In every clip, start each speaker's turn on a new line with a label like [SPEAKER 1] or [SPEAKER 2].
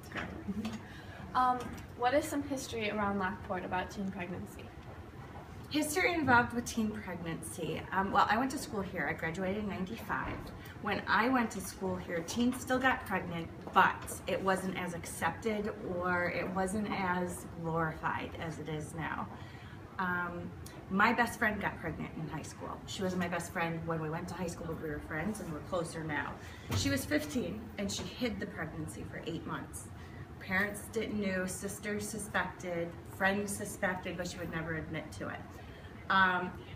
[SPEAKER 1] correct.
[SPEAKER 2] What is some history around Lockport about teen pregnancy?
[SPEAKER 1] History involved with teen pregnancy. Well, I went to school here. I graduated in '95. When I went to school here, teens still got pregnant, but it wasn't as accepted or it wasn't as glorified as it is now. My best friend got pregnant in high school. She wasn't my best friend when we went to high school, but we were friends and we're closer now. She was 15 and she hid the pregnancy for 8 months. Parents didn't know, sisters suspected, friends suspected, but she would never admit to it.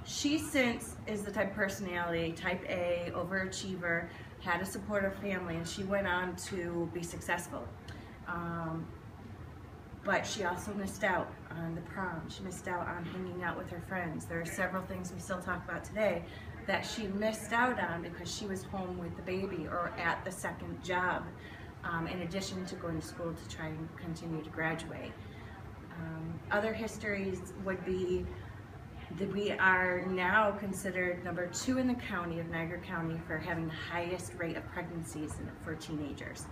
[SPEAKER 1] She since is the type of personality, type A, overachiever, had a supportive family, and she went on to be successful. But she also missed out on the prom. She missed out on hanging out with her friends. There are several things we still talk about today that she missed out on because she was home with the baby or at the second job, in addition to going to school to try and continue to graduate. Other histories would be that we are now considered number 2 in the county of Niagara County for having the highest rate of pregnancies for teenagers.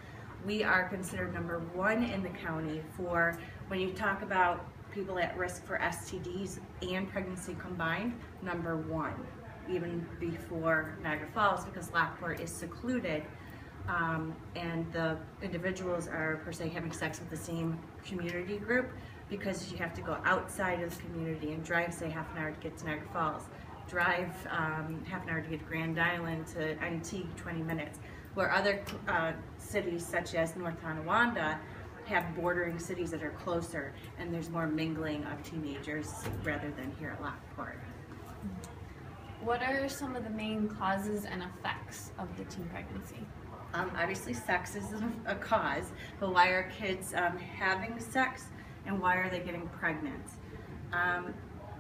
[SPEAKER 1] We are considered number 1 in the county for, when you talk about people at risk for STDs and pregnancy combined, number 1, even before Niagara Falls, because Lockport is secluded and the individuals are per se having sex with the same community group, because you have to go outside of the community and drive, say, half an hour to get to Niagara Falls, drive half an hour to get to Grand Island, to Antigua, 20 minutes, where other cities such as North Tonawanda have bordering cities that are closer and there's more mingling of teenagers rather than here at Lockport.
[SPEAKER 2] What are some of the main causes and effects of the teen pregnancy?
[SPEAKER 1] Obviously sex is a cause, but why are kids having sex and why are they getting pregnant?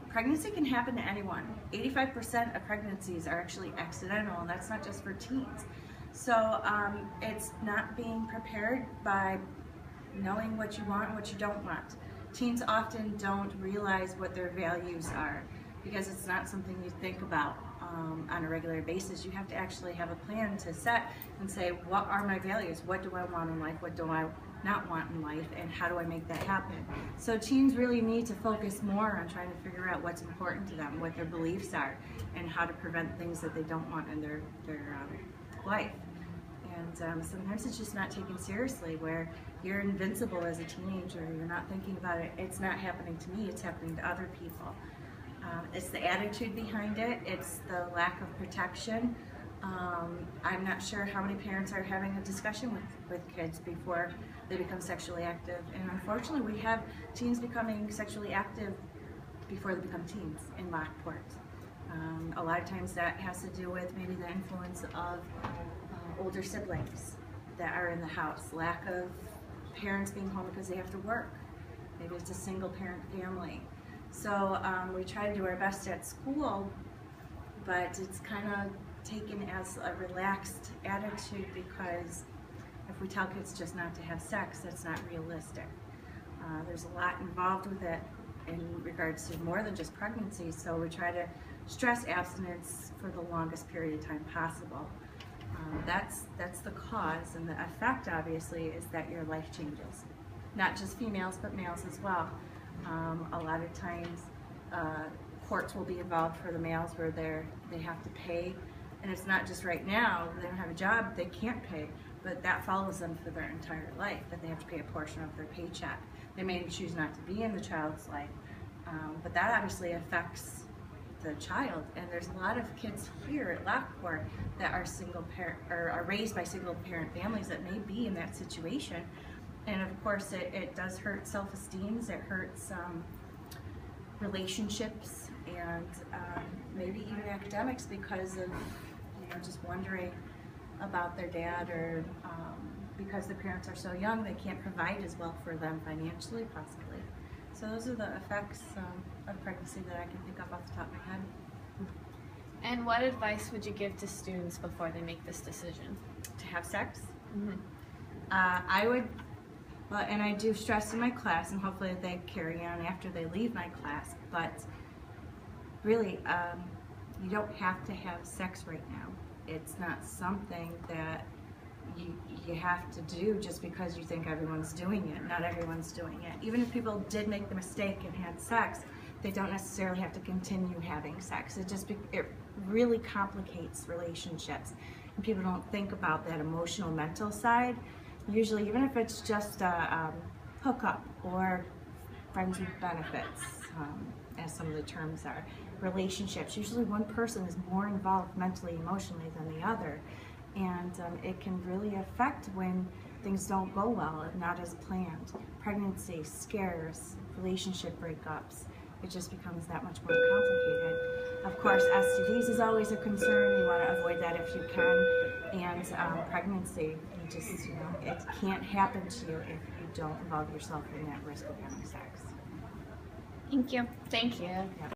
[SPEAKER 1] Pregnancy can happen to anyone. 85% of pregnancies are actually accidental, and that's not just for teens. So it's not being prepared by knowing what you want and what you don't want. Teens often don't realize what their values are because it's not something you think about on a regular basis. You have to actually have a plan to set and say, what are my values? What do I want in life? What do I not want in life? And how do I make that happen? So teens really need to focus more on trying to figure out what's important to them, what their beliefs are, and how to prevent things that they don't want in their life. And sometimes it's just not taken seriously, where you're invincible as a teenager, you're not thinking about it, it's not happening to me, it's happening to other people. It's the attitude behind it, it's the lack of protection. I'm not sure how many parents are having a discussion with kids before they become sexually active, and unfortunately we have teens becoming sexually active before they become teens in Lockport. A lot of times that has to do with maybe the influence of older siblings that are in the house, lack of parents being home because they have to work. Maybe it's a single parent family. So we try to do our best at school, but it's kind of taken as a relaxed attitude because if we tell kids just not to have sex, that's not realistic. There's a lot involved with it in regards to more than just pregnancy, so we try to stress abstinence for the longest period of time possible. That's the cause, and the effect obviously is that your life changes. Not just females, but males as well. A lot of times courts will be involved for the males where they have to pay, and it's not just right now, they don't have a job, they can't pay, but that follows them for their entire life, that they have to pay a portion of their paycheck. They may choose not to be in the child's life, but that obviously affects the child, and there's a lot of kids here at Lockport that are single parent or are raised by single parent families that may be in that situation, and of course it does hurt self-esteem, it hurts relationships, and maybe even academics because of just wondering about their dad, or because the parents are so young they can't provide as well for them financially possibly. So those are the effects of pregnancy that I can think of off the top of my head.
[SPEAKER 2] And what advice would you give to students before they make this decision?
[SPEAKER 1] To have sex?
[SPEAKER 2] Mm-hmm.
[SPEAKER 1] I would, well, and I do stress in my class, and hopefully they carry on after they leave my class, but really, you don't have to have sex right now. It's not something that you have to do just because you think everyone's doing it. Not everyone's doing it. Even if people did make the mistake and had sex, they don't necessarily have to continue having sex. It really complicates relationships, and people don't think about that emotional, mental side. Usually, even if it's just a hookup or friends with benefits, as some of the terms are, relationships, usually one person is more involved mentally, emotionally than the other, and it can really affect when things don't go well and not as planned. Pregnancy, scares, relationship breakups, it just becomes that much more complicated. Of course, STDs is always a concern. You want to avoid that if you can. And pregnancy, it can't happen to you if you don't involve yourself in that risk of having sex.
[SPEAKER 2] Thank you. Thank you.
[SPEAKER 1] Yeah.